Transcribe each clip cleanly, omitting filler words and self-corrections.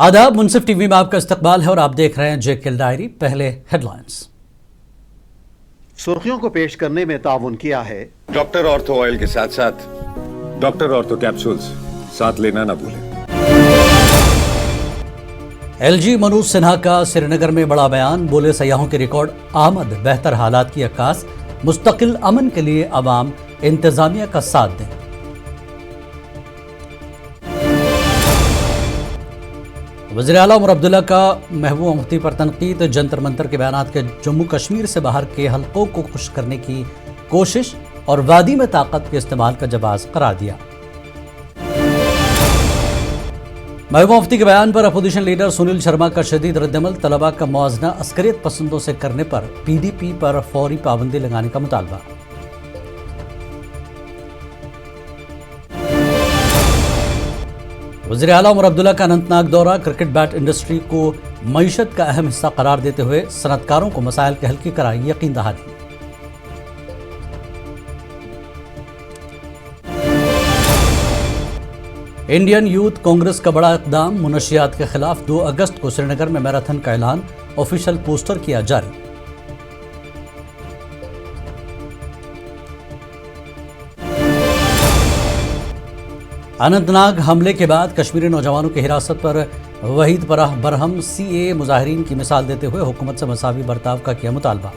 आदाब, मुनसिफ टीवी में आपका इस्तकबाल है और आप देख रहे हैं जेकेएल डायरी। पहले हेडलाइंस। सुर्खियों को पेश करने में ताउन किया है डॉक्टर ऑर्थो ऑयल के साथ साथ डॉक्टर ऑर्थो कैप्सूल्स साथ लेना ना भूलें। एलजी मनोज सिन्हा का श्रीनगर में बड़ा बयान, बोले सयाहों की रिकॉर्ड आमद बेहतर हालात की अक्कास, मुस्तकिल अमन के लिए अवाम इंतजामिया का साथ दें। वज़ीर आला उमर अब्दुल्ला का महबूबा मुफ्ती पर तनकीद, जंतर मंतर के बयानात के जम्मू कश्मीर से बाहर के हलकों को खुश करने की कोशिश और वादी में ताकत के इस्तेमाल का जवाब करार दिया। महबूबा मुफ्ती के बयान पर अपोजिशन लीडर सुनील शर्मा का शदीद रद्दअमल, तलबा का मुआवजा अस्करियत पसंदों से करने पर पीडीपी पर फौरी पाबंदी लगाने का मुतालबा। वज़ीर आला उमर अब्दुल्ला का अनंतनाग दौरा, क्रिकेट बैट इंडस्ट्री को मईशत का अहम हिस्सा करार देते हुए सनतकारों को मसाइल के हल की कराई यकीन दहानी। इंडियन यूथ कांग्रेस का बड़ा इक़दाम, मुनशियात के खिलाफ 2 अगस्त को श्रीनगर में मैराथन का ऐलान, ऑफिशियल पोस्टर किया जारी। अनंतनाग हमले के बाद कश्मीरी नौजवानों की हिरासत पर वहीद बरहम सीए मुजाहिरीन की मिसाल देते हुए हुकूमत से मसावी बर्ताव का किया मुतालबा।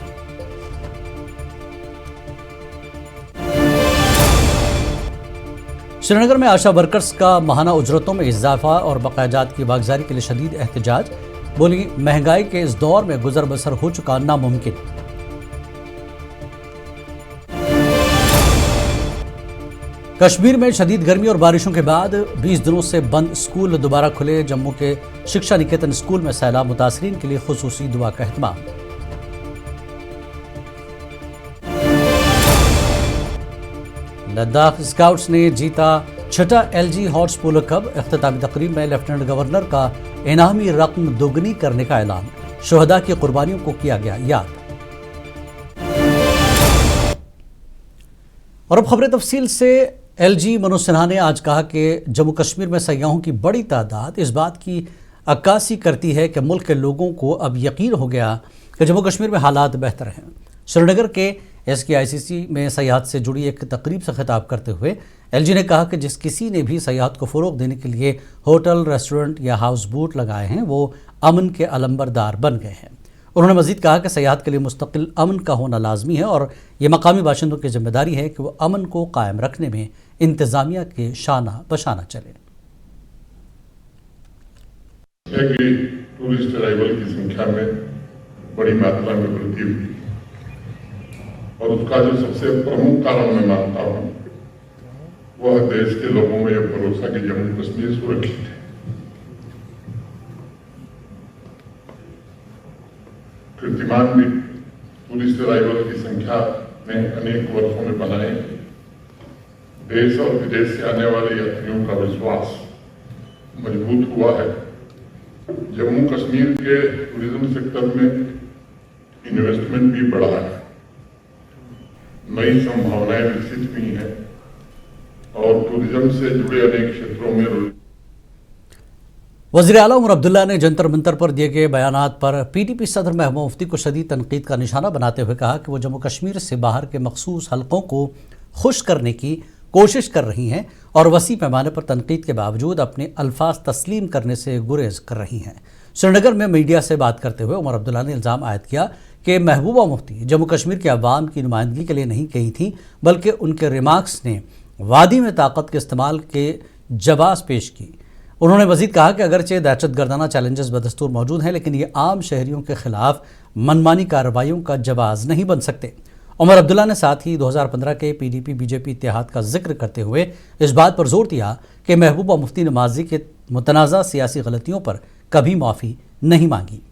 श्रीनगर में आशा वर्कर्स का माहाना उजरतों में इजाफा और बकायाजात की वागजारी के लिए शदीद एहतजाज, बोली महंगाई के इस दौर में गुजर बसर हो चुका नामुमकिन। कश्मीर में शदीद गर्मी और बारिशों के बाद 20 दिनों से बंद स्कूल दोबारा खुले, जम्मू के शिक्षा निकेतन स्कूल में सैलाब मुतासरीन के लिए खुसूसी दुआ का एहतमाम। लद्दाख स्काउट्स ने जीता 6ठा एलजी हॉर्स पोलो कप, इख्तितामी तकरीब में लेफ्टिनेंट गवर्नर का इनामी रकम दोगुनी करने का ऐलान, शुहदा की कुर्बानियों को किया गया याद। और अब खबरें तफसील से। एलजी मनोज सिन्हा ने आज कहा कि जम्मू कश्मीर में सयाहों की बड़ी तादाद इस बात की अक्कासी करती है कि मुल्क के लोगों को अब यकीन हो गया कि जम्मू कश्मीर में हालात बेहतर हैं। श्रीनगर के SKICC में सयाहत से जुड़ी एक तकरीब से खिताब करते हुए एलजी ने कहा कि जिस किसी ने भी सयाहत को फ़रोग़ देने के लिए होटल, रेस्टोरेंट या हाउस बोट लगाए हैं वो अमन के अलंबरदार बन गए हैं। उन्होंने मज़ीद कहा कि सयाहत के लिए मुस्तकिल अमन का होना लाजमी है और ये मकामी बाशिंदों की जिम्मेदारी है कि वो अमन को कायम रखने में इंतज़ामिया के शाना बशाना चले। टूरिस्ट अराइवल की संख्या में बड़ी मात्रा में वृद्धि हुई और उसका जो सबसे प्रमुख कारण मैं मानता हूँ वह देश के लोगों में यह भरोसा कि जम्मू कश्मीर सुरक्षित है। कीर्तिमान भी टूरिस्ट अराइवल की संख्या में अनेक वर्षों में बनाए, देश और विदेश से आने वाले यात्रियों का विश्वास मजबूत हुआ है। जम्मू कश्मीर के टूरिज्म सेक्टर में इन्वेस्टमेंट भी बढ़ा है, नई संभावनाएं विकसित हुई हैं और टूरिज्म से जुड़े अनेक क्षेत्रों में। वज़ीर आला उमर अब्दुल्ला ने जंतर मंतर पर दिए गए बयानात पर पीडीपी सदर महबूबा मुफ्ती को शदीद तनकीद का निशाना बनाते हुए कहा कि वो जम्मू कश्मीर से बाहर के मखसूस हलकों को खुश करने की कोशिश कर रही हैं और वसी पैमाने पर तनकीद के बावजूद अपने अल्फाज तस्लीम करने से गुरेज कर रही हैं। श्रीनगर में मीडिया से बात करते हुए उमर अब्दुल्ला ने इल्ज़ाम आयद किया कि महबूबा मुफ्ती जम्मू कश्मीर के अवाम की नुमाइंदगी के लिए नहीं कही थी, बल्कि उनके रिमार्क्स ने वादी में ताकत के इस्तेमाल के जवाब पेश की। उन्होंने मजीद कहा कि अगरचे दहशत गर्दाना चैलेंजेस बदस्तूर मौजूद हैं, लेकिन ये आम शहरियों के खिलाफ मनमानी कार्रवाइयों का जवाब नहीं बन सकते। उमर अब्दुल्ला ने साथ ही 2015 के पीडीपी बीजेपी इत्तेहाद का जिक्र करते हुए इस बात पर जोर दिया कि महबूबा मुफ्ती ने माजी के मुतनाज़ा सियासी गलतियों पर कभी माफ़ी नहीं मांगी।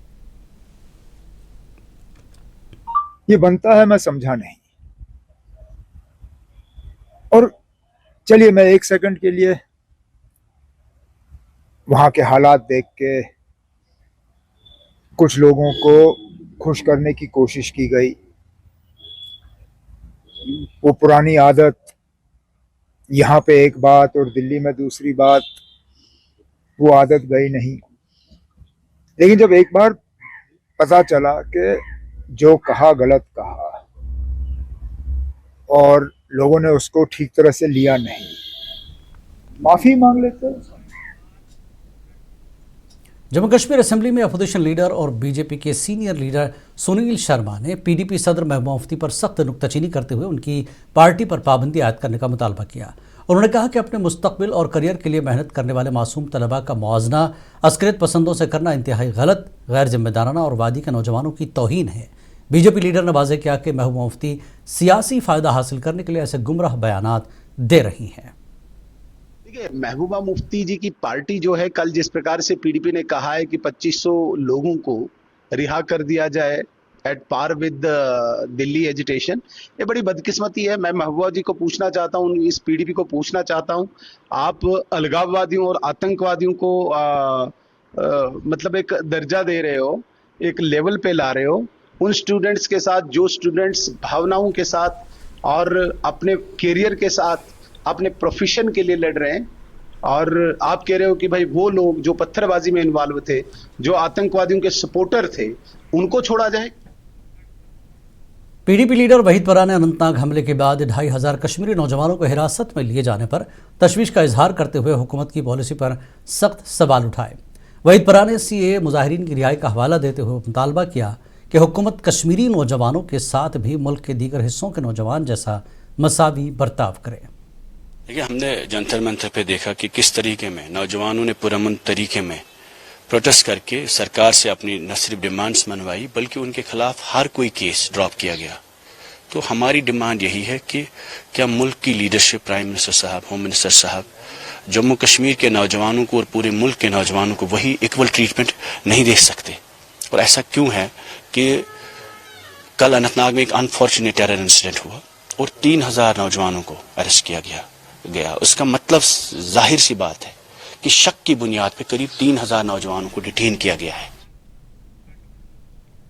ये बनता है, मैं समझा नहीं। और चलिए मैं 1 सेकंड के लिए वहां के हालात देख के कुछ लोगों को खुश करने की कोशिश की गई। वो पुरानी आदत, यहाँ पे एक बात और दिल्ली में दूसरी बात, वो आदत गई नहीं। लेकिन जब एक बार पता चला कि जो कहा गलत कहा और लोगों ने उसको ठीक तरह से लिया नहीं, माफी मांग लेते हैं। जम्मू कश्मीर असेंबली में अपोजिशन लीडर और बीजेपी के सीनियर लीडर सुनील शर्मा ने पीडीपी सदर महबूबा मुफ्ती पर सख्त नुक्ताचीनी करते हुए उनकी पार्टी पर पाबंदी आयद करने का मुतालबा किया। उन्होंने कहा कि अपने मुस्तकबिल और करियर के लिए मेहनत करने वाले मासूम तलबा का मुआवजा अस्करियत पसंदों से करना इंतहाई गलत, गैर जिम्मेदाराना और वादी के नौजवानों की तौहीन है। बीजेपी लीडर ने वाज़ेह किया कि महबूबा मुफ्ती सियासी फ़ायदा हासिल करने के लिए ऐसे गुमराह बयानात दे रही हैं। महबूबा मुफ्ती जी की पार्टी जो है, कल जिस प्रकार से पीडीपी ने कहा है कि 2500 लोगों को रिहा कर दिया जाए at par with Delhi agitation, ये बड़ी बदकिस्मती है। मैं महबूबा जी को पूछना चाहता हूँ, इस पीडीपी को पूछना चाहता हूँ, आप अलगाववादियों और आतंकवादियों को मतलब एक दर्जा दे रहे हो, एक लेवल पे ला रहे हो उन स्टूडेंट्स के साथ जो स्टूडेंट्स भावनाओं के साथ और अपने करियर के साथ अपने प्रोफेशन के लिए लड़ रहे हैं, और आप कह रहे हो कि भाई वो लोग जो पत्थरबाजी में इन्वॉल्व थे, जो आतंकवादियों के सपोर्टर थे, उनको छोड़ा जाए। पीडीपी लीडर वहीद परा ने अनंतनाग हमले के बाद 2500 कश्मीरी नौजवानों को हिरासत में लिए जाने पर तशवीश का इजहार करते हुए हुकूमत की पॉलिसी पर सख्त सवाल उठाए। वहीद परा ने सीए मुजाहिरीन की रिहाई का हवाला देते हुए मुतालबा किया कि हुकूमत कश्मीरी नौजवानों के साथ भी मुल्क के दीगर हिस्सों के नौजवान जैसा मसावी बर्ताव करे। देखिए, हमने जंतर मंतर पे देखा कि किस तरीके में नौजवानों ने पुरअमन तरीके में प्रोटेस्ट करके सरकार से अपनी न सिर्फ डिमांड्स मनवाई बल्कि उनके खिलाफ हर कोई केस ड्रॉप किया गया। तो हमारी डिमांड यही है कि क्या मुल्क की लीडरशिप, प्राइम मिनिस्टर साहब, होम मिनिस्टर साहब, जम्मू कश्मीर के नौजवानों को और पूरे मुल्क के नौजवानों को वही इक्वल ट्रीटमेंट नहीं दे सकते? और ऐसा क्यों है कि कल अनंतनाग में एक अनफॉर्चुनेट टेरर इंसिडेंट हुआ और 3000 नौजवानों को अरेस्ट किया गया। उसका मतलब जाहिर सी बात है कि शक की बुनियाद पर करीब 3000 नौजवानों को डिटेन किया गया है।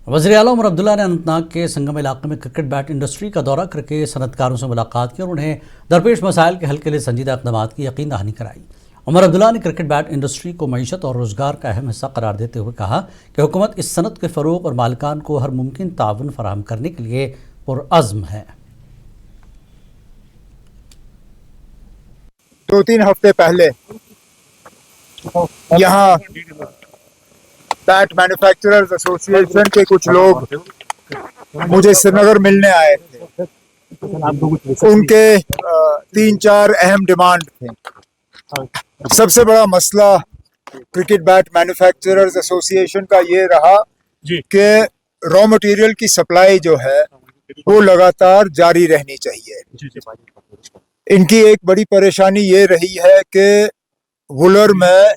वज़ीर आला उमर अब्दुल्ला ने अनंतनाग के संगम इलाके में क्रिकेट बैट इंडस्ट्री का दौरा करके सनतकारों से मुलाकात की और उन्हें दरपेश मसाइल के हल के लिए संजीदा इक़दामात की यकीन दहानी कराई। उमर अब्दुल्ला ने क्रिकेट बैट इंडस्ट्री को मईशत और रोज़गार का अहम हिस्सा करार देते हुए कहा कि हुकूमत इस सनत के फ़रोग़ और मालिकान को हर मुमकिन ताउन फराहम करने के लिए पुरअज़्म है। 2-3 हफ्ते पहले यहाँ बैट मैन्युफैक्चरर्स एसोसिएशन के कुछ लोग मुझे श्रीनगर मिलने आए थे। उनके 3-4 अहम डिमांड थे। सबसे बड़ा मसला क्रिकेट बैट मैन्युफैक्चरर्स एसोसिएशन का ये रहा कि रॉ मटेरियल की सप्लाई जो है वो लगातार जारी रहनी चाहिए। इनकी एक बड़ी परेशानी ये रही है कि वुलर में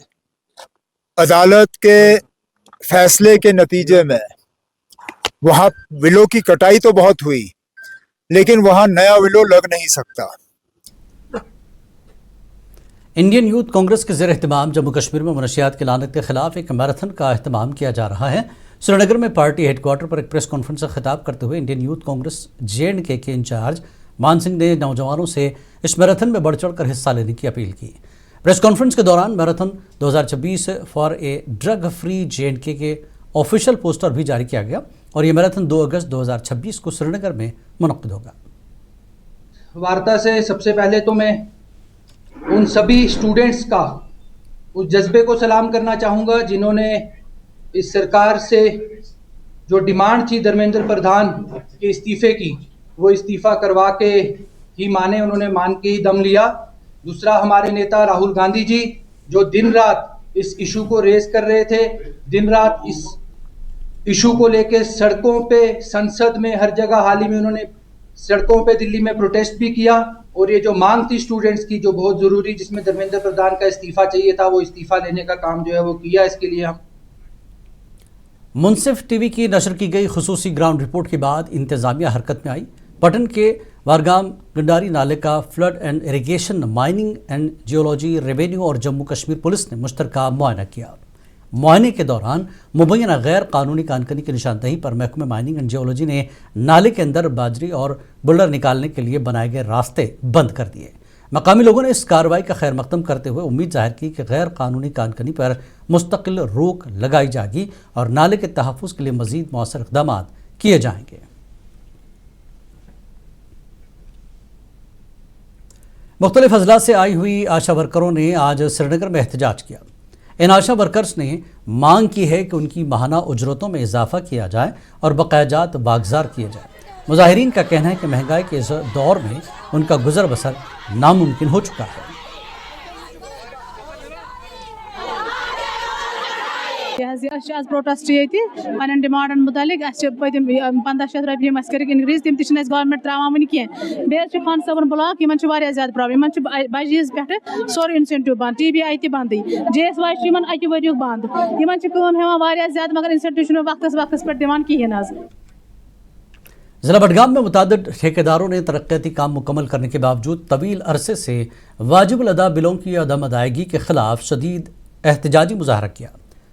अदालत के फैसले के नतीजे में वहाँ विलो की कटाई तो बहुत हुई, लेकिन वहाँ नया विलो लग नहीं सकता। इंडियन यूथ कांग्रेस के ज़ेर एहतमाम जम्मू कश्मीर में मनशियात की लानत के खिलाफ एक मैराथन का अहतमाम किया जा रहा है। श्रीनगर में पार्टी हेडक्वार्टर पर एक प्रेस कॉन्फ्रेंस से खिताब करते हुए इंडियन यूथ कांग्रेस JNK के इंचार्ज मान सिंह ने नौजवानों से इस मैराथन में बढ़ चढ़ कर हिस्सा लेने की अपील की। प्रेस कॉन्फ्रेंस के दौरान marathon 2026 for a drug free JNK के ऑफिशियल पोस्टर भी जारी किया गया और ये मैराथन 2 अगस्त 2026 को श्रीनगर में मुनक्किद होगा। वार्ता से सबसे पहले तो मैं उन सभी स्टूडेंट्स का उस जज्बे को सलाम करना चाहूँगा जिन्होंने इस सरकार से जो डिमांड थी धर्मेंद्र प्रधान के इस्तीफे की, वो इस्तीफा करवा के ही माने, उन्होंने मान के ही दम लिया। दूसरा, हमारे नेता राहुल गांधी जी जो दिन रात इस इशू को रेज कर रहे थे, दिन रात इस इशू को लेके सड़कों पे, संसद में, हर जगह हाल ही में उन्होंने सड़कों पे दिल्ली में प्रोटेस्ट भी किया। और ये जो मांग थी स्टूडेंट्स की जो बहुत ज़रूरी, जिसमें धर्मेंद्र प्रधान का इस्तीफा चाहिए था, वो इस्तीफा लेने का काम जो है वो किया। इसके लिए हम मुंसिफ टीवी की नशर की गई खुसूसी ग्राउंड रिपोर्ट के बाद इंतजामिया हरकत में आई। पटन के वारगाम गंडारी नाले का flood and irrigation, mining and geology, revenue और जम्मू कश्मीर पुलिस ने मुश्तरका मुआयना किया। मुआयने के दौरान मुबैना गैर कानूनी कानकनी की निशानदही पर महकमे माइनिंग एंड जियोलॉजी ने नाले के अंदर बाजरी और बुल्डर निकालने के लिए बनाए गए रास्ते बंद कर दिए। मकामी लोगों ने इस कार्रवाई का खैर मकदम करते हुए उम्मीद जाहिर की कि गैर कानूनी कानकनी पर मुस्तकिल रोक लगाई जाएगी और नाले के तहफ़्फ़ुज़ के लिए मज़ीद मौसर इक़दाम किए जाएंगे। मुख्तलिफ अजला से आई हुई आशा वर्करों ने आज श्रीनगर में एहतजाज किया। इन आशा वर्कर्स ने मांग की है कि उनकी माहाना उजरतों में इजाफा किया जाए और बकायाजात वागजार किए जाए। मुजाहिरीन का कहना है कि महंगाई के इस दौर में उनका गुजर बसर नामुमकिन हो चुका है। आज प्रोटेस्ट ये पन डिमांडन मुतालिक पतिम 1500 रुपये कर इनक्रीज तम गवर्नमेंट त्रावान वन कह बे खान साहब ब्लॉक इन ज्यादा प्रॉब्लम इन बजीज पे सोर इंसेंटिव बंद TBI तह बंद JSY अकि वरियुक बंद इन हेवान ज्यादा मगर इंसेंटिव वक्तस पे दिवान कहें। ज़िला बडगाम में मुतादिद ठेकेदारों ने तरक्याती काम मुकम्मल करने के बावजूद तवील अरसे से वाजिबुल अदा बिलों की अदम अदायगी के खिलाफ शदीद एहतजाजी मुजाहरा किया।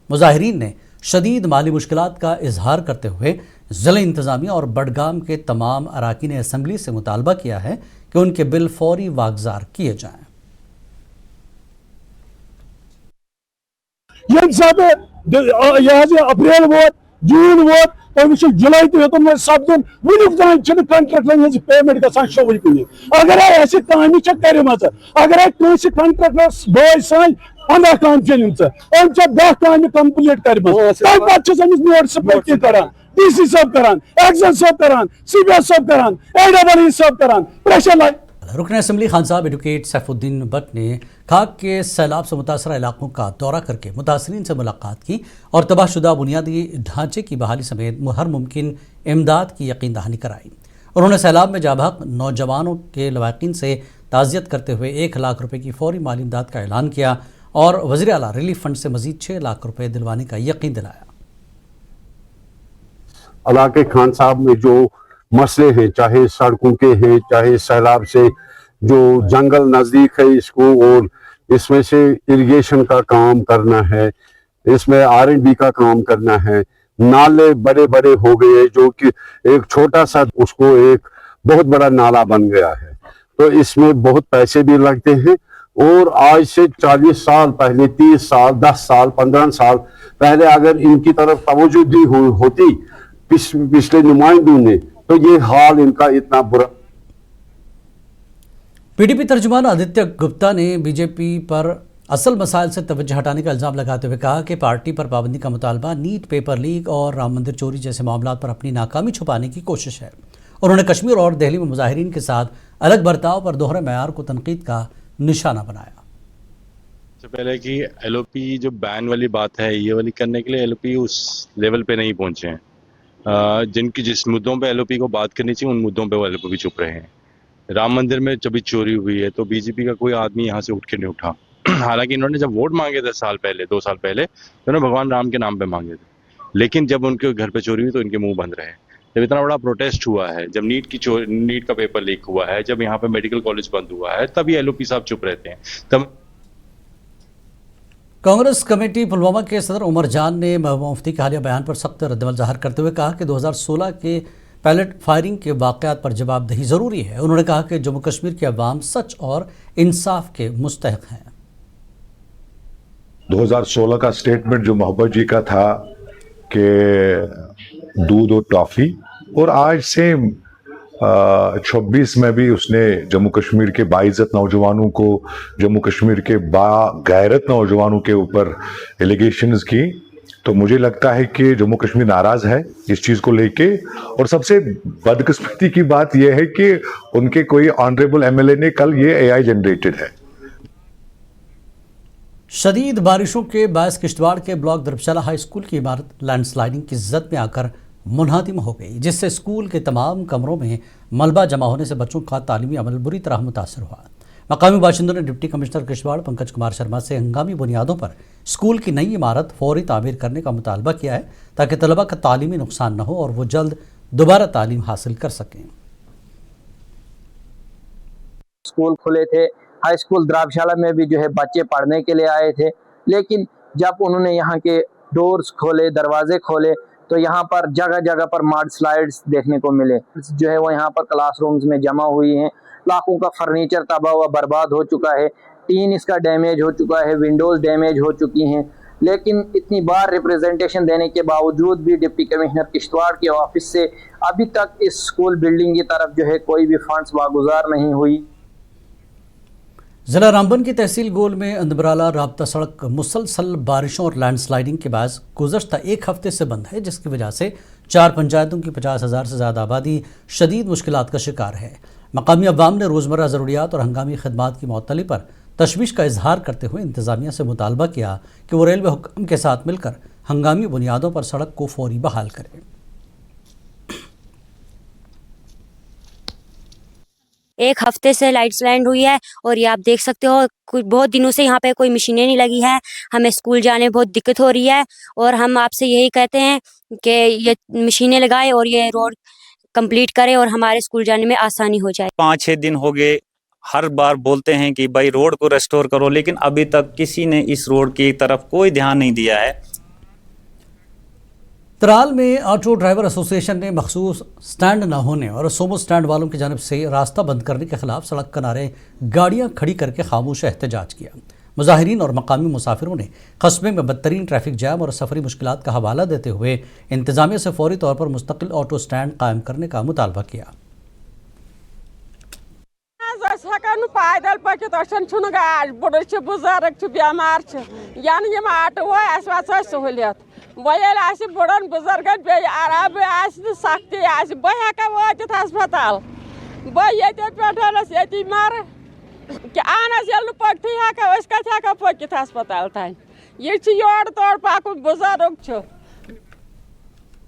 मुजाहिरीन ने शदीद माली मुश्किलात का इजहार करते हुए ज़िला इंतज़ामिया और बडगाम के तमाम अराकीन असम्बली से मुतालबा किया है कि उनके बिल फौरी वागजार किए जाएँ। अप्रैल वो जून वो जुलाई तोन सपदन वुक तान कंट्रक्टर पेमेंट ग शोल कुन अगर काम कर अगर कंट्रक्टरस बॉय सान 15 काम चलिम 10 काम कंप्लीट कर नोटिस कर DC साहब करान एक्शन साहब करान CBS साहब करान AEE साहब करान प्रेशर लाइन। रुकन असम्बली खान साहब एडवोकेट सैफुद्दीन भट्ट ने खाक के सैलाब से मुतासरा इलाकों का दौरा करके मुतासरीन से मुलाकात की और तबाहशुदा बुनियादी ढांचे की बहाली समेत हर मुमकिन इमदाद की यकीन दहानी कराई। उन्होंने सैलाब में जाबहक नौजवानों के लवाकिन से ताज़ियत करते हुए 1 लाख रुपये की फौरी माली इमदाद का ऐलान किया और वज़ीर आला रिलीफ फंड से मजीद 6 लाख रुपये दिलवाने का यकीन दिलाया। इलाके खान साहब में जो मसले हैं, चाहे सड़कों के हैं, चाहे सैलाब से जो जंगल नज़दीक है इसको, और इसमें से इरिगेशन का काम करना है, इसमें R&D का काम करना है, नाले बड़े बड़े हो गए जो कि एक छोटा सा उसको एक बहुत बड़ा नाला बन गया है, तो इसमें बहुत पैसे भी लगते हैं। और आज से 40 साल पहले, 30 साल, 10 साल, 15 साल पहले अगर इनकी तरफ तवज्जो दी होती पिछले नुमाइंदों ने, तो ये हाल इनका इतना बुरा। PDP तर्जुमान आदित्य गुप्ता ने बीजेपी पर असल मसाइल से तवज्जो हटाने का इल्ज़ाम लगाते हुए कहा कि पार्टी पर पाबंदी का मुतालबा नीट पेपर लीक और राम मंदिर चोरी जैसे मामलों पर अपनी नाकामी छुपाने की कोशिश है। उन्होंने कश्मीर और दिल्ली में मुजाहिरीन के साथ अलग बर्ताव पर दोहरे मेयार को तनकीद का निशाना बनाया। सबसे पहले कि LOP जो बैन वाली बात है, ये वाली करने के लिए LOP उस लेवल पे नहीं पहुंचे हैं। जिस मुद्दों पे LOP को बात करनी चाहिए उन मुद्दों पे वो LOP चुप रहे हैं। राम मंदिर में जब भी चोरी हुई है तो बीजेपी का कोई आदमी यहाँ से उठ के नहीं उठा। हालांकि इन्होंने जब वोट मांगे थे 2 साल पहले तो उन्होंने भगवान राम के नाम पे मांगे थे, लेकिन जब उनके घर पे चोरी हुई तो इनके मुंह बंद रहे। जब इतना बड़ा प्रोटेस्ट हुआ है, जब नीट का पेपर लीक हुआ है, जब यहाँ पे मेडिकल कॉलेज बंद हुआ है, तभी LOP साहब चुप रहते हैं। तब कांग्रेस कमेटी पुलवामा के सदर उमर जान ने महबूबा मुफ्ती के हालिया बयान पर सख्त रद्दमल ज़ाहिर करते हुए कहा कि 2016 के पैलेट फायरिंग के वाक़यात पर जवाबदेही ज़रूरी है। उन्होंने कहा कि जम्मू कश्मीर के अवाम सच और इंसाफ के मुस्तहिक हैं। 2016 का स्टेटमेंट जो मोहब्बत जी का था कि दूध और टॉफी, और आज से 26 में भी उसने जम्मू कश्मीर के बाइज्जत नौजवानों को, जम्मू कश्मीर के बागैरत नौजवानों के ऊपर एलिगेशंस की। तो मुझे लगता है कि जम्मू कश्मीर नाराज है इस चीज को लेके, और सबसे बदकिस्मती की बात यह है कि उनके कोई ऑनरेबल MLA ने कल ये AI जनरेटेड है। शदीद बारिशों के बायस किश्तवाड़ के ब्लॉक दरबशाला हाई स्कूल की इमारत लैंडस्लाइडिंग की जद में आकर मुनहदिम हो गई, जिससे स्कूल के तमाम कमरों में मलबा जमा होने से बच्चों का तालीमी अमल बुरी तरह मुतासर हुआ। मकामी बाशिंदों ने डिप्टी कमिश्नर किश्तवाड़ पंकज कुमार शर्मा से हंगामी बुनियादों पर स्कूल की नई इमारत फौरी तामीर करने का मुतालबा किया है ताकि तलबा का तालीमी नुकसान न हो और वो जल्द दोबारा तालीम हासिल कर सकें। स्कूल खुले थे, हाई स्कूल द्राबशाला में भी जो है बच्चे पढ़ने के लिए आए थे, लेकिन जब उन्होंने यहाँ के डोर्स खोले, दरवाजे खोले, तो यहाँ पर जगह जगह पर मड स्लाइड्स देखने को मिले। जो है वो यहाँ पर क्लासरूम्स में जमा हुई हैं। लाखों का फर्नीचर तबाह हुआ बर्बाद हो चुका है, टीन इसका डैमेज हो चुका है, विंडोज डैमेज हो चुकी हैं। लेकिन इतनी बार रिप्रेजेंटेशन देने के बावजूद भी डिप्टी कमिश्नर किश्तवाड़ के ऑफिस से अभी तक इस स्कूल बिल्डिंग की तरफ जो है कोई भी फंड्स वागुजार नहीं हुई। जिला रामबन की तहसील गोल में अंदबराला राब्ता सड़क मुसलसल बारिशों और लैंडस्लाइडिंग के बाद गुज़श्ता एक हफ्ते से बंद है, जिसकी वजह से 4 पंचायतों की 50,000 से ज़्यादा आबादी शदीद मुश्किलात का शिकार है। मकामी अवाम ने रोज़मर्रा ज़रूरियात और हंगामी खदमात की मुअत्तली पर तशवीश का इजहार करते हुए इंतज़ामिया से मुतालबा किया कि वो रेलवे हुक्म के साथ मिलकर हंगामी बुनियादों पर सड़क को फौरी बहाल करें। एक हफ्ते से लैंड हुई है और ये आप देख सकते हो कुछ बहुत दिनों से यहाँ पे कोई मशीनें नहीं लगी है। हमें स्कूल जाने में बहुत दिक्कत हो रही है और हम आपसे यही कहते हैं कि ये मशीनें लगाए और ये रोड कंप्लीट करें और हमारे स्कूल जाने में आसानी हो जाए। 5-6 दिन हो गए, हर बार बोलते हैं कि भाई रोड को रेस्टोर करो, लेकिन अभी तक किसी ने इस रोड की तरफ कोई ध्यान नहीं दिया है। त्राल में ऑटो ड्राइवर एसोसिएशन ने मखसूस स्टैंड न होने और सोमो स्टैंड वालों की जानिब से रास्ता बंद करने के खिलाफ सड़क किनारे गाड़ियां खड़ी करके खामोश एहतजाज किया। मुजाहिरीन और मकामी मुसाफिरों ने कस्बे में बदतरीन ट्रैफिक जैम और सफरी मुश्किलात का हवाला देते हुए इंतजामिया से फौरी तौर पर मुस्तकिल ऑटो स्टैंड कायम करने का मुतालबा किया। पैदल पकित गाड़ बुढ़ बुजुर्ग बेमार ऑटो सहूलियत वह बुढ़न बुजुर्गन बे आराम सख्ती बह हेका वातित हस्पताल बह ये मर अहन ये पकती हेका कत हेका पकित हस्पताल तान ये योर तोड़ पकुन बुजुर्ग।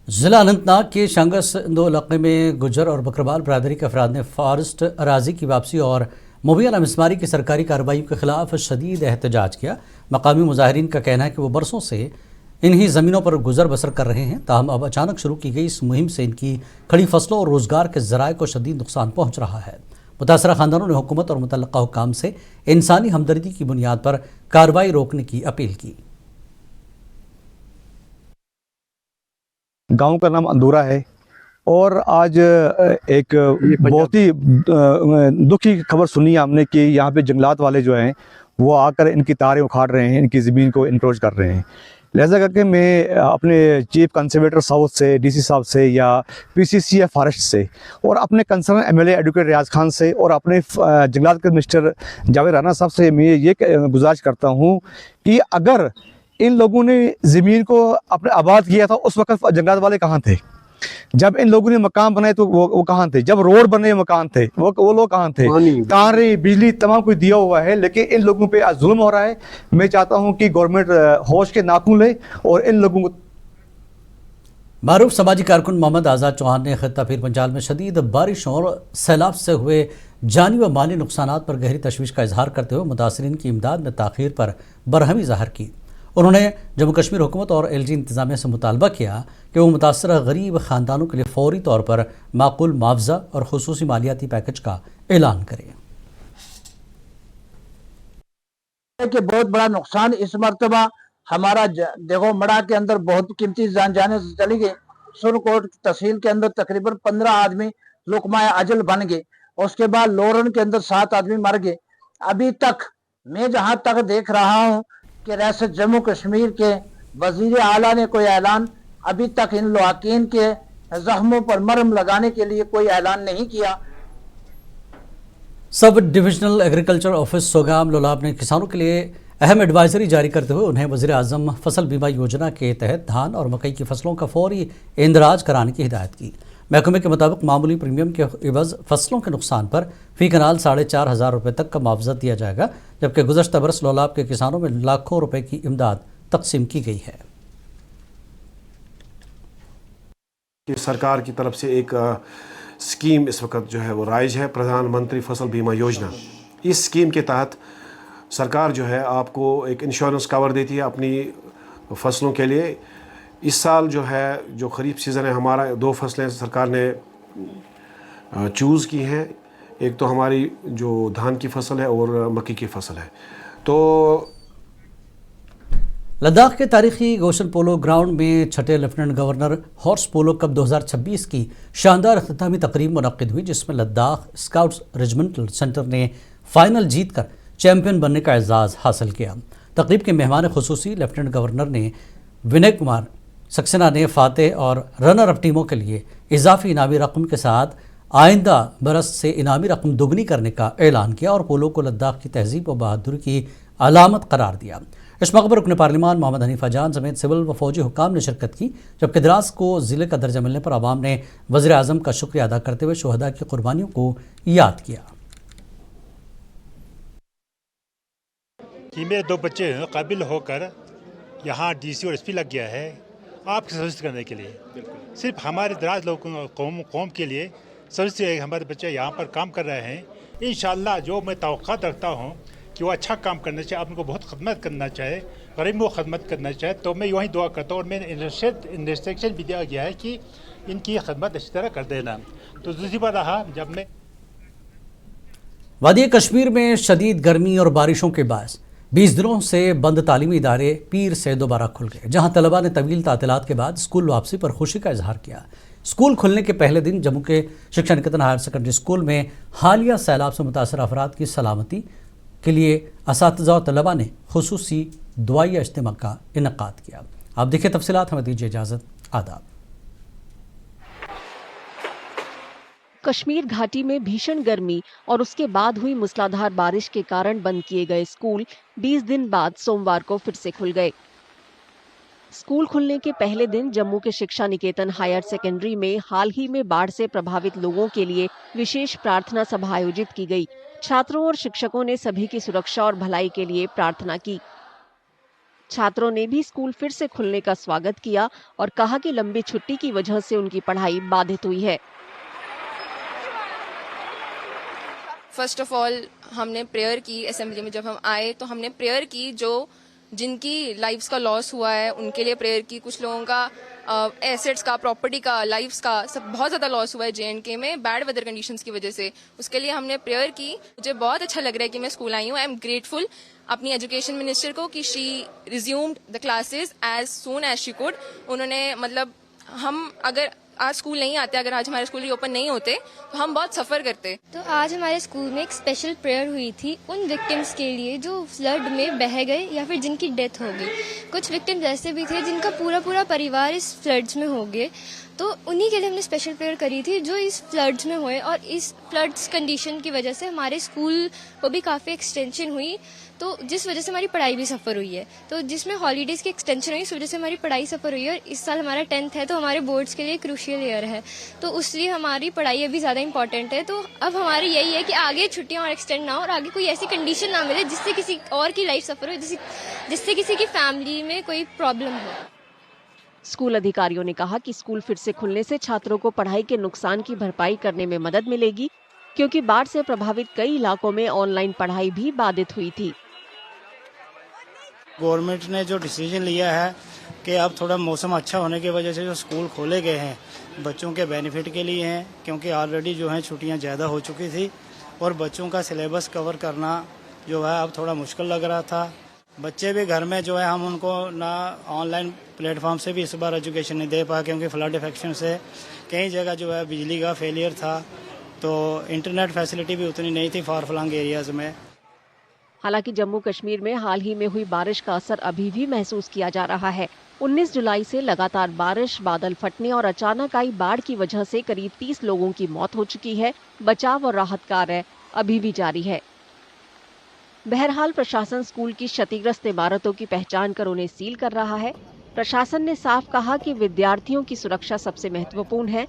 जिला अनंतनाग के शंगस दो इलाके में गुजर और बकरवाल बरादरी के अफराद ने फॉरेस्ट अराजी की वापसी और मुबैना मिसमारी की सरकारी कार्रवाई के खिलाफ शदीद एहतजाज किया। मकामी मुजाहिरीन का कहना है कि वो बरसों से इन्हीं ज़मीनों पर गुजर बसर कर रहे हैं, ताहम अब अचानक शुरू की गई इस मुहिम से इनकी खड़ी फसलों और रोज़गार के ज़राए को शदीद नुकसान पहुँच रहा है। मुतासरा ख़ानदानों ने हुकूमत और मुतल्लका हुक्काम से इंसानी हमदर्दी की बुनियाद पर कार्रवाई रोकने की अपील की। गांव का नाम अंदूरा है और आज एक बहुत ही दुख की खबर सुनी हमने कि यहाँ पे जंगलात वाले जो हैं वो आकर इनकी तारें उखाड़ रहे हैं, इनकी ज़मीन को इनक्रोच कर रहे हैं। लिहाजा करके मैं अपने चीफ कंजर्वेटर साउथ से, डीसी साहब से या पीसीसी या फॉरेस्ट से और अपने कंसर्न एमएलए एडवोकेट रियाज खान से और अपने जंगलात के मिनिस्टर जावेद राना साहब से मैं ये गुजारिश करता हूँ कि अगर इन लोगों ने ज़मीन को अपने आबाद किया था उस वक्त जंगलात वाले कहाँ थे? जब इन लोगों ने मकान बनाए तो वो कहाँ थे? जब रोड बने मकान थे वो लोग कहाँ थे? तारे बिजली तमाम कुछ दिया हुआ है, लेकिन इन लोगों पे आज जुल्म हो रहा है। मैं चाहता हूँ कि गवर्नमेंट होश के नाखून ले और इन लोगों को। मारूफ समाजी कारकुन मोहम्मद आज़ाद चौहान ने खित्ता पीर पंजाल में शदीद बारिश और सैलाब से हुए जानी व माली नुकसानात पर गहरी तशवीश का इजहार करते हुए मुतासरीन की इमदाद में ताख़ीर पर बरहमी ज़ाहिर की। उन्होंने जम्मू कश्मीर हुकूमत और एलजी इंतज़ामिया से मुतालबा किया कि वो मुतासरा गरीब ख़ानदानों के लिए फौरी तौर पर माकूल मुआवजा और खुसूसी मालियाती पैकेज का ऐलान करें। कि बहुत बड़ा नुकसान इस मरतबा हमारा देखो मड़ा के अंदर बहुत कीमती जान जाने से चली गई। सुरकोट तहसील के अंदर तकरीबन 15 आदमी लुकमाए अजल बन गए। उसके बाद लोरन के अंदर 7 आदमी मर गए। अभी तक मैं जहां तक देख रहा हूं कि रियासत जम्मू कश्मीर के वजीर आला ने कोई ऐलान अभी तक इन लवाकीन के जख्मों पर मरहम लगाने के लिए कोई ऐलान नहीं किया। Sub divisional agriculture office Sogam Lolab ने किसानों के लिए अहम एडवाइजरी जारी करते हुए उन्हें वज़ीर आज़म फसल बीमा योजना के तहत धान और मकई की फसलों का फौरी इंदराज कराने की हिदायत की। महकमे के मुताबिक मामूली प्रीमियम के इवज़ फसलों के नुकसान पर फ़ी कनाल 4,500 रुपये तक का मुआवजा दिया जाएगा, जबकि गुज़श्ता बरस लोलाब के किसानों में लाखों रुपए की इमदाद तकसीम की गई है। कि सरकार की तरफ से एक स्कीम इस वक्त जो है वो राइज है, प्रधानमंत्री फसल बीमा योजना। इस स्कीम के तहत सरकार जो है आपको एक इंश्योरेंस कवर देती है अपनी फसलों के लिए। इस साल जो है जो ख़रीफ सीज़न है हमारा 2 फसलें सरकार ने चूज़ की हैं। एक तो हमारी जो धान की फसल है और मक्की की फसल है। तो लद्दाख के तारीखी गोशन पोलो ग्राउंड में छठे लेफ्टिनेंट गवर्नर हॉर्स पोलो कप 2026 की शानदार अख्तामी तकरीब मुनक्किद हुई, जिसमें लद्दाख स्काउट्स रेजिमेंटल सेंटर ने फाइनल जीतकर चैंपियन बनने का एजाज़ हासिल किया। तकरीब के मेहमान खुसूसी लेफ्टिनेंट गवर्नर ने विनय कुमार सक्सेना ने फातेह और रनर अप टीमों के लिए इजाफी इनामी रकम के साथ आइंदा बरस से इनामी रकम दोगुनी करने का ऐलान किया और पोलो को लद्दाख की तहजीब व बहादुरी की अलामत करार दिया। इस मौके पर रुकन पार्लिमान मोहम्मद हनीफा जान समेत सिविल व फौजी हुकाम ने शिरकत की, जबकि द्रास को ज़िले का दर्जा मिलने पर आवाम ने वज़ीर आज़म का शुक्रिया अदा करते हुए शुहदा की कुर्बानियों को याद किया। कि मेरे 2 बच्चे काबिल होकर यहाँ डीसी और एसपी लग गया है आपकी सर्विस करने के लिए, सिर्फ हमारे द्रास लोगों कौम के लिए सर्विस। हमारे बच्चे यहाँ पर काम कर रहे हैं। इंशाअल्लाह जो मैं तवक्कुआत रखता हूँ कि वो अच्छा काम करना चाहिए, आप उनको बहुत खदमत करना चाहे, गरीबों को खदमत करना चाहे, तो मैं वही दुआ करता हूँ। और मैंने इंस्ट्रक्शन भी दिया गया है कि इनकी खदमत अच्छी तरह कर देना। तो दूसरी बात रहा, जब मैं वादी कश्मीर में शदीद गर्मी और बारिशों के बायस 20 दिनों से बंद तालीमी इदारे पीर से दोबारा खुल गए, जहां तलबा ने तवील तातीलात के बाद स्कूल वापसी पर खुशी का इजहार किया। स्कूल खुलने के पहले दिन जम्मू के शिक्षा निकेतन हायर सेकेंडरी स्कूल में हालिया सैलाब से मुतासर अफराद की सलामती के लिए असातिज़ा और तलबा ने खुसूसी दुआइया इज्तिमा का इनेकाद किया। आप देखिए तफसीलात, हमें दीजिए इजाज़त। आदाब। कश्मीर घाटी में भीषण गर्मी और उसके बाद हुई मूसलाधार बारिश के कारण बंद किए गए स्कूल 20 दिन बाद सोमवार को फिर से खुल गए। स्कूल खुलने के पहले दिन जम्मू के शिक्षा निकेतन हायर सेकेंडरी में हाल ही में बाढ़ से प्रभावित लोगों के लिए विशेष प्रार्थना सभा आयोजित की गई। छात्रों और शिक्षकों ने सभी की सुरक्षा और भलाई के लिए प्रार्थना की। छात्रों ने भी स्कूल फिर से खुलने का स्वागत किया और कहा कि लंबी छुट्टी की वजह से उनकी पढ़ाई बाधित हुई है। फर्स्ट ऑफ ऑल हमने प्रेयर की असेंबली में, जब हम आए तो हमने प्रेयर की, जो जिनकी लाइफ्स का लॉस हुआ है उनके लिए प्रेयर की। कुछ लोगों का एसेट्स का, प्रॉपर्टी का, लाइफ्स का सब बहुत ज़्यादा लॉस हुआ है JNK में बैड वेदर कंडीशंस की वजह से, उसके लिए हमने प्रेयर की। मुझे बहुत अच्छा लग रहा है कि मैं स्कूल आई हूँ। आई एम ग्रेटफुल अपनी एजुकेशन मिनिस्टर को कि she resumed the classes as soon as she could. उन्होंने मतलब हम अगर आज स्कूल नहीं आते, अगर आज हमारे स्कूल रीओपन नहीं होते तो हम बहुत सफ़र करते। तो आज हमारे स्कूल में एक स्पेशल प्रेयर हुई थी उन विक्टिम्स के लिए जो फ्लड में बह गए या फिर जिनकी डेथ हो गई। कुछ विक्टिम्स ऐसे भी थे जिनका पूरा परिवार इस फ्लड्स में हो गए, तो उन्हीं के लिए हमने स्पेशल प्रेयर करी थी जो इस फ्लड्स में हुए। और इस फ्लड्स कंडीशन की वजह से हमारे स्कूल को भी काफ़ी एक्सटेंशन हुई, तो जिस वजह से हमारी पढ़ाई भी सफ़र हुई है। तो जिसमें हॉलीडेज़ की एक्सटेंशन हुई, इस वजह से हमारी पढ़ाई सफ़र हुई है। और इस साल हमारा 10th है, तो हमारे बोर्ड्स के लिए क्रूशियल ईयर है, तो उसलिए हमारी पढ़ाई अभी ज़्यादा इंपॉर्टेंट है। तो अब हमारी यही है कि आगे छुट्टियाँ और एक्सटेंड ना हो और आगे कोई ऐसी कंडीशन ना मिले जिससे किसी और की लाइफ सफ़र हो, जिससे किसी की फैमिली में कोई प्रॉब्लम हो। स्कूल अधिकारियों ने कहा कि स्कूल फिर से खुलने से छात्रों को पढ़ाई के नुकसान की भरपाई करने में मदद मिलेगी, क्योंकि बाढ़ से प्रभावित कई इलाकों में ऑनलाइन पढ़ाई भी बाधित हुई थी। गवर्नमेंट ने जो डिसीजन लिया है कि अब थोड़ा मौसम अच्छा होने की वजह से जो स्कूल खोले गए हैं बच्चों के बेनिफिट के लिए हैं, क्योंकि ऑलरेडी जो है छुट्टियां ज़्यादा हो चुकी थी और बच्चों का सिलेबस कवर करना जो है अब थोड़ा मुश्किल लग रहा था। बच्चे भी घर में जो है हम उनको ना ऑनलाइन प्लेटफॉर्म से भी इस बार एजुकेशन नहीं दे पाए, क्योंकि फ्लड इफेक्शन से कई जगह जो है बिजली का फेलियर था, तो इंटरनेट फैसिलिटी भी उतनी नहीं थी फार फ्लंग एरियाज़ में। हालांकि जम्मू कश्मीर में हाल ही में हुई बारिश का असर अभी भी महसूस किया जा रहा है। 19 जुलाई से लगातार बारिश, बादल फटने और अचानक आई बाढ़ की वजह से करीब 30 लोगों की मौत हो चुकी है। बचाव और राहत कार्य अभी भी जारी है। बहरहाल प्रशासन स्कूल की क्षतिग्रस्त इमारतों की पहचान कर उन्हें सील कर रहा है। प्रशासन ने साफ कहा कि विद्यार्थियों की सुरक्षा सबसे महत्वपूर्ण है।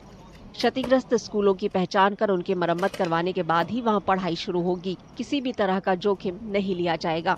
क्षतिग्रस्त स्कूलों की पहचान कर उनकी मरम्मत करवाने के बाद ही वहां पढ़ाई शुरू होगी। किसी भी तरह का जोखिम नहीं लिया जाएगा।